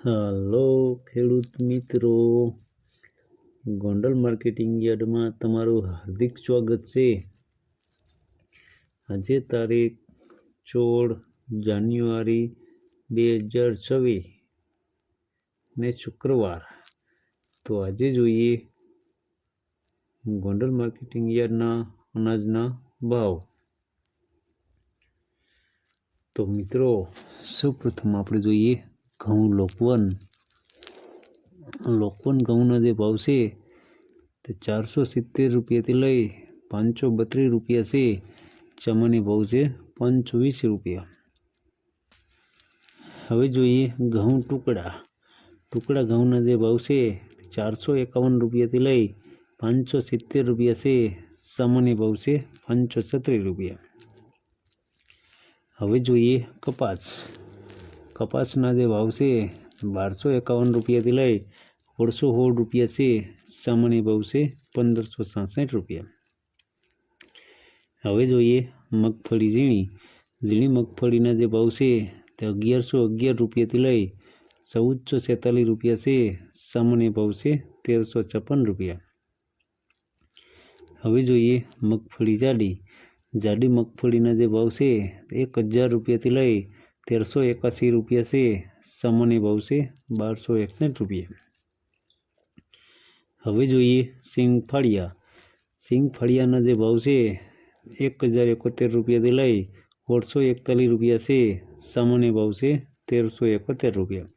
હાલો ખેડૂત મિત્રો, ગોંડલ માર્કેટિંગ યાર્ડમાં તમારું હાર્દિક સ્વાગત છે। આજે તારીખ 14 જાન્યુઆરી 2026 ને શુક્રવાર। તો આજે જોઈએ ગોંડલ માર્કેટિંગ યાર્ડના અનાજના ભાવ। તો મિત્રો, સૌપ્રથમ આપણે જોઈએ ઘઉં લોકવન ઘઉંના જે ભાવ છે તે 470 રૂપિયાથી લઈ 532 રૂપિયા છે। ચમાની ભાવ છે 520 રૂપિયા। હવે જોઈએ ઘઉં ટુકડા ઘઉંના જે ભાવ છે 451 રૂપિયાથી લઈ 570 રૂપિયા છે। સામાન્ય ભાવ છે 536 રૂપિયા। હવે જોઈએ કપાસના જે ભાવ છે 1251 રૂપિયાથી લઈ 1616 રૂપિયા છે। સામાન્ય ભાવ છે 1567 રૂપિયા। હવે જોઈએ મગફળી ઝીણી મગફળીના જે ભાવ છે તે 1111 રૂપિયાથી લઈ 1446 રૂપિયા છે। સામાન્ય ભાવ છે 1356 રૂપિયા। હવે જોઈએ મગફળી જાડી મગફળીના જે ભાવ છે 1000 રૂપિયાથી લઈ 1381 રૂપિયા છે। સામાન્ય ભાવ છે 1261 રૂપિયા। હવે જોઈએ સિંગફળિયાના જે ભાવ છે 1071 રૂપિયાથી લઈ 841 રૂપિયા છે। સામાન્ય ભાવ છે 1371 રૂપિયા।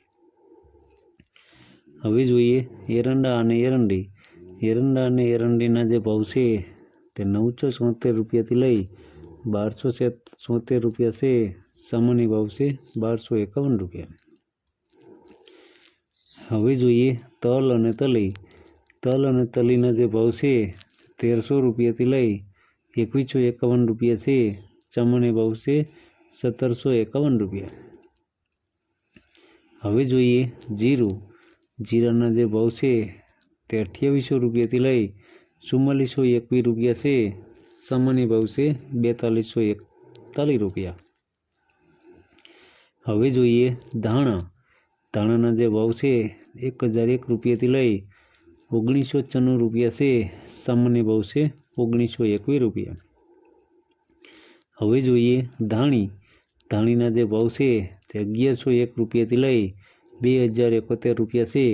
હવે જોઈએ એરંડા અને એરંડીના જે ભાવ છે તે 976 રૂપિયાથી લઈ 1273 રૂપિયા છે। સામાન્ય ભાવ છે 1251 રૂપિયા। હવે જોઈએ તલ અને તલીના જે ભાવ છે 1300 રૂપિયાથી લઈ 2151 રૂપિયા છે। સામાન્ય ભાવ છે 1751 રૂપિયા। હવે જોઈએ જીરાના જે ભાવ છે તે 2800 રૂપિયાથી લઈ 4421 રૂપિયા છે। સામાન્ય ભાવ છે 4241 રૂપિયા। હવે જોઈએ ધાણાના જે ભાવ છે 1001 રૂપિયાથી લઈ 1994 રૂપિયા છે। સામાન્ય ભાવ છે 1921 રૂપિયા। હવે જોઈએ ધાણીના જે ભાવ છે તે 1101 રૂપિયાથી લઈ 2071 રૂપિયા છે।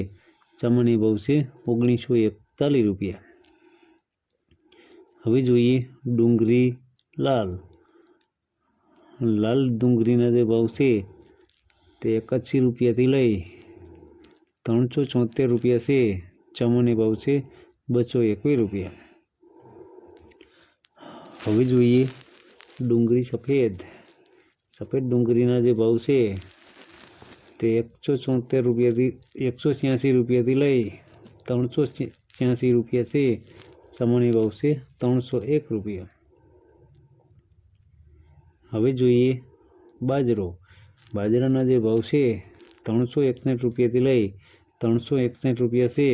સામાન્ય ભાવ છે 1941 રૂપિયા। હવે જોઈએ ડુંગળી લાલ ડુંગળીના જે ભાવ છે તે 81 રૂપિયાથી લઈ 374 રૂપિયા છે। સામાન્ય ભાવ છે 221 રૂપિયા। હવે જોઈએ ડુંગળી સફેદ ડુંગળીના જે ભાવ છે તે 186 રૂપિયાથી લઈ 386 રૂપિયા છે। સામાન્ય ભાવ છે 301 રૂપિયા। હવે જોઈએ બાજરાના જે ભાવ છે 361 રૂપિયાથી લઈ 361 રૂપિયા છે।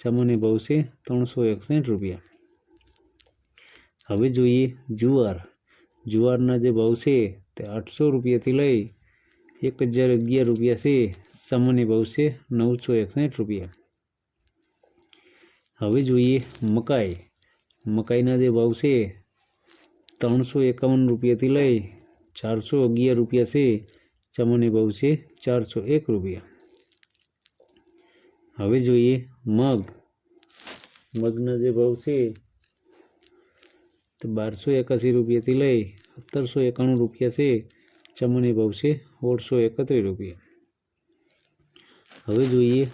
સામાન્ય ભાવ છે 361 રૂપિયા। હવે જોઈએ જુવારના જે ભાવ છે તે 800 રૂપિયાથી લઈ 1011 રૂપિયા છે। સામાન્ય ભાવ છે 961 રૂપિયા। હવે જોઈએ મકાઈના જે ભાવ છે 351 રૂપિયાથી લઈ 411 રૂપિયા છે। સામાન્ય ભાવ છે 401 રૂપિયા। હવે જોઈએ મગના જે ભાવ છે તો 1281 રૂપિયાથી લઈ 1791 રૂપિયા છે। સામાન્ય ભાવ છે 831 રૂપિયા। હવે જોઈએ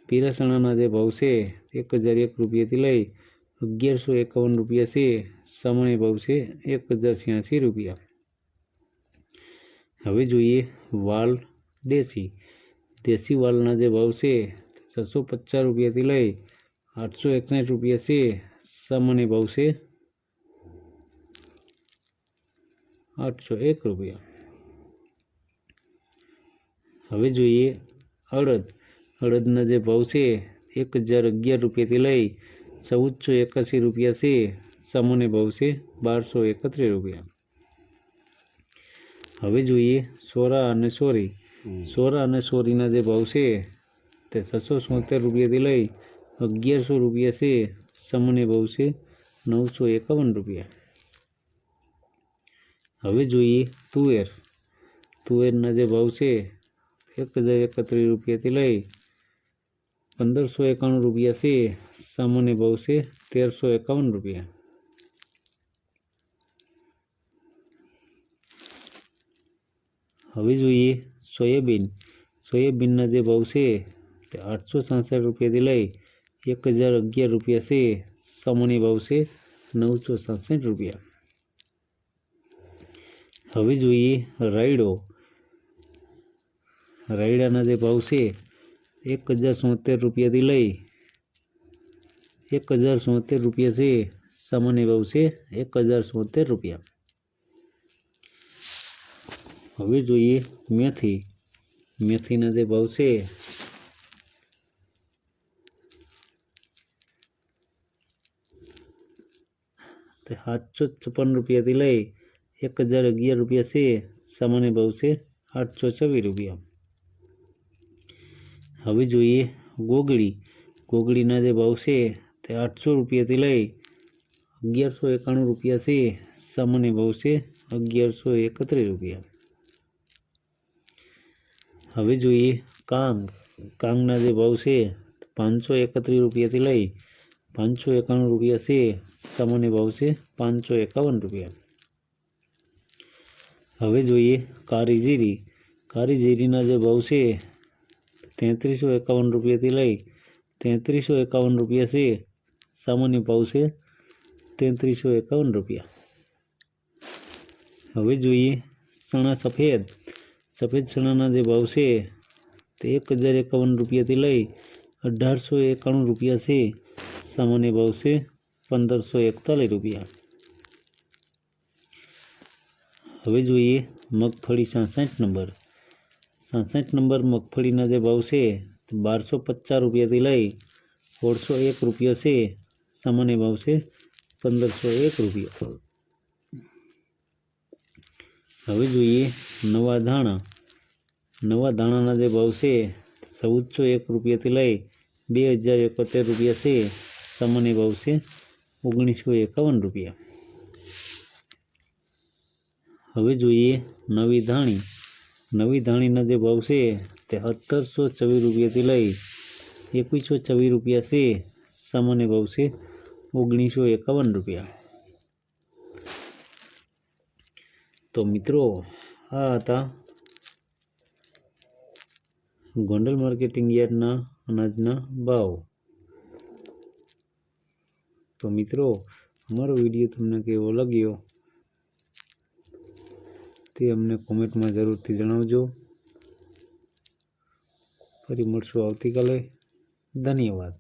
પીળા ચણાના જે ભાવ છે 1001 રૂપિયાથી લઈ 1151 રૂપિયા છે। સામાન્ય ભાવ છે 1086 રૂપિયા। હવે જોઈએ દેશી વાલના જે ભાવ છે 650 રૂપિયાથી લઈ 861 રૂપિયા છે। સામાન્ય ભાવ છે 801 રૂપિયા। હવે જોઈએ અડદના જે ભાવ છે 1011 રૂપિયાથી લઈ 1481 રૂપિયા છે। સામાન્ય ભાવ છે 1231 રૂપિયા। હવે જોઈએ સોરા અને સોરી સોરા અને સોરીના જે ભાવ છે તે 670 રૂપિયાથી લઈ 1100 રૂપિયા છે. સામાન્ય ભાવ છે 951 રૂપિયા. હવે જોઈએ તુવેર. તુવેરના જે ભાવ છે 1031 રૂપિયાથી લઈ 1591 રૂપિયા છે. સામાન્ય ભાવ છે 1351 રૂપિયા. હવે જોઈએ સોયાબીન. સોયાબીનના જે ભાવ છે તે 866 રૂપિયાથી લઈ 1011 રૂપિયા છે. સામાન્ય ભાવ છે 967 રૂપિયા. હવે જોઈએ રાયડો. રાયડાના જે ભાવ છે 1070 રૂપિયાથી લઈ 1070 રૂપિયા છે. સામાન્ય ભાવ છે 1070 રૂપિયા. હવે જોઈએ મેથી. મેથીના જે ભાવ છે તે 756 રૂપિયાથી લઈ 1011 રૂપિયા છે. સામાન્ય ભાવ છે 826 રૂપિયા. હવે જોઈએ ગોગડી. ગોગડીના જે ભાવ છે તે 800 રૂપિયાથી લઈ 1191 રૂપિયા છે. સામાન્ય ભાવ છે 1131 રૂપિયા. હવે જોઈએ કાંગ. કાંગના જે ભાવ છે 531 રૂપિયાથી લઈ 591 રૂપિયા છે. સામાન્ય ભાવ છે 551 રૂપિયા. હવે જોઈએ કાળી જીરી. કાળી જીરીના જે ભાવ છે 3351 રૂપિયાથી લઈ 3351 રૂપિયા છે. સામાન્ય ભાવ છે 3351 રૂપિયા. હવે જોઈએ ચણા સફેદ. સફેદ ચણાના જે ભાવ છે તે 1051 રૂપિયાથી લઈ 1891 રૂપિયા છે. સામાન્ય ભાવ છે 1541 રૂપિયા. હવે જોઈએ મગફળી 66 નંબર. 66 નંબર મગફળીના જે ભાવ છે 1250 રૂપિયાથી લઈ 1601 રૂપિયા છે. સામાન્ય ભાવ છે 1501 રૂપિયા. હવે જોઈએ નવા ધાણા. નવા ધાણાના જે ભાવ છે 1401 રૂપિયાથી લઈ 2071 રૂપિયા છે. સામાન્ય ભાવ છે 1951 રૂપિયા. હવે જોઈએ નવી ધાણી. નવી ધાણીના જે ભાવ છે તે 1724 રૂપિયાથી લઈ 2124 રૂપિયા છે. સામાન્ય ભાવ છે 1951 રૂપિયા. તો મિત્રો આ હતા ગોંડલ માર્કેટિંગ યાર્ડના અનાજના ભાવ. તો મિત્રો અમારો વિડીયો તમને કેવો લાગ્યો તે અમને કોમેન્ટમાં જરૂરથી જણાવજો. ફરી મળશું આવતીકાલે. ધન્યવાદ.